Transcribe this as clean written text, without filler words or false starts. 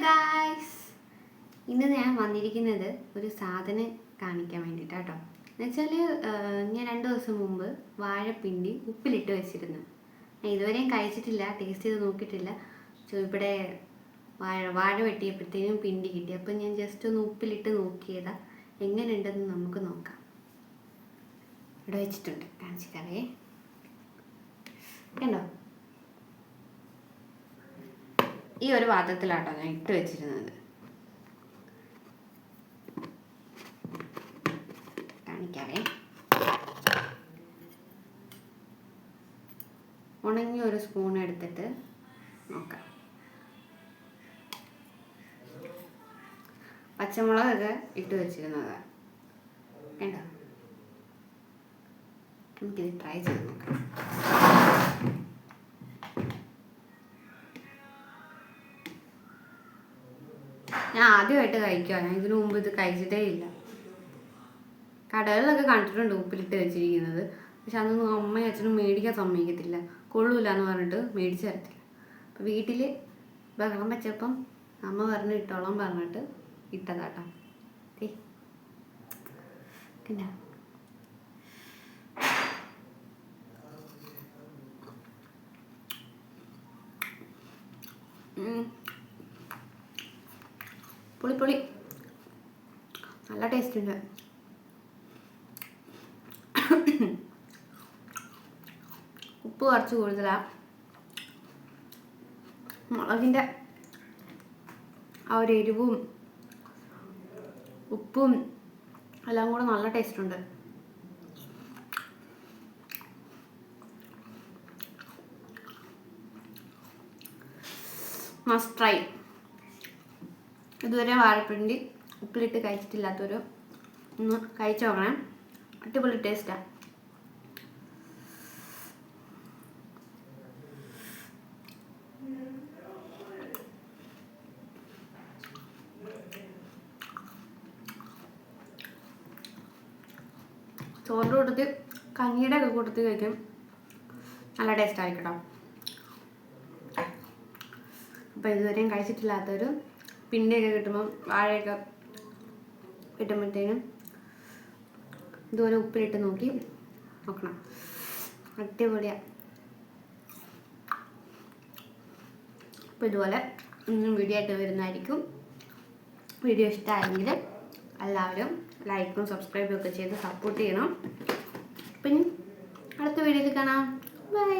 Guys, ഇന്ന് ഞാൻ വന്നിരിക്കുന്നത് ഒരു സാധനം കാണിക്കാൻ വേണ്ടിയിട്ടാട്ടോ. എന്നുവെച്ചാൽ ഞാൻ 2 ദിവസം മുമ്പ് വാഴപ്പിണ്ടി ഉപ്പിലിട്ട് വെച്ചിരുന്നു. ഞാൻ ഇതുവരെയും കഴിച്ചിട്ടില്ല, ടേസ്റ്റ് ചെയ്ത് നോക്കിയിട്ടില്ല. ഇവിടെ വാഴ വെട്ടിയപ്പോഴത്തേനും പിണ്ടി കിട്ടി. അപ്പം ഞാൻ ജസ്റ്റ് ഒന്ന് ഉപ്പിലിട്ട് നോക്കിയതാ. എങ്ങനെയുണ്ടെന്ന് നമുക്ക് നോക്കാം. ഇവിടെ വെച്ചിട്ടുണ്ട്, കാണിച്ചിട്ടേ കണ്ടോ. ഈ ഒരു പാത്രത്തിലാട്ടോ ഞാൻ ഇട്ട് വെച്ചിരുന്നത്. കാണിക്കാവേ. ഉണങ്ങിയ ഒരു സ്പൂൺ എടുത്തിട്ട് നോക്കാം. പച്ചമുളകൊക്കെ ഇട്ട് വെച്ചിരുന്നത് കണ്ടോ. നമുക്കിത് ട്രൈ ചെയ്ത് നോക്കാം. ഞാൻ ആദ്യമായിട്ട് കഴിക്കുക. ഞാൻ ഇതിനു മുമ്പ് ഇത് കഴിച്ചിട്ടേ ഇല്ല. കടകളിലൊക്കെ കണ്ടിട്ടുണ്ട് ഉപ്പിലിട്ട് വെച്ചിരിക്കുന്നത്. പക്ഷെ അതൊന്നും അമ്മയും അച്ഛനും മേടിക്കാൻ സമ്മതിക്കത്തില്ല. കൊള്ളൂല എന്ന് പറഞ്ഞിട്ട് മേടിച്ച് തരത്തില്ല. അപ്പം വീട്ടിൽ ബഹളം വെച്ചപ്പം അമ്മ പറഞ്ഞ് ഇട്ടോളം പറഞ്ഞിട്ട് ഇട്ടതാട്ടോ. പിന്നെ പുളി നല്ല ടേസ്റ്റ് ഉണ്ട്. ഉപ്പ് കുറച്ച് കൂടുതലാണ്. മുളകിൻ്റെ ആ ഒരു എരിവും ഉപ്പും എല്ലാം കൂടെ നല്ല ടേസ്റ്റ് ഉണ്ട്. Must try. ഇതുവരെ വാഴപ്പിണ്ടി ഉപ്പിലിട്ട് കഴിച്ചിട്ടില്ലാത്തൊരു ഒന്ന് കഴിച്ചു നോക്കണേ. അടിപൊളി ടേസ്റ്റാണ്. ചോറിൻ്റെ കൂട്ടത്തിൽ കഞ്ഞിയുടെ ഒക്കെ കൂട്ടത്തിൽ കഴിക്കും. നല്ല ടേസ്റ്റ് ആയിരിക്കട്ടോ. അപ്പോൾ ഇതുവരെയും കഴിച്ചിട്ടില്ലാത്തൊരു പിണ്ടിയൊക്കെ കിട്ടുമ്പം വാഴയൊക്കെ കിട്ടുമ്പോഴത്തേനും ഇതുപോലെ ഉപ്പിലിട്ട് നോക്കണം. അടിപൊളിയാണ്. അപ്പോൾ ഇതുപോലെ ഇന്നും വീഡിയോ ആയിട്ട് വരുന്നതായിരിക്കും. വീഡിയോ ഇഷ്ടമായെങ്കിൽ എല്ലാവരും ലൈക്കും സബ്സ്ക്രൈബും ഒക്കെ ചെയ്ത് സപ്പോർട്ട് ചെയ്യണം. പിന്നെ അടുത്ത വീഡിയോയിൽ കാണാം. ബൈ.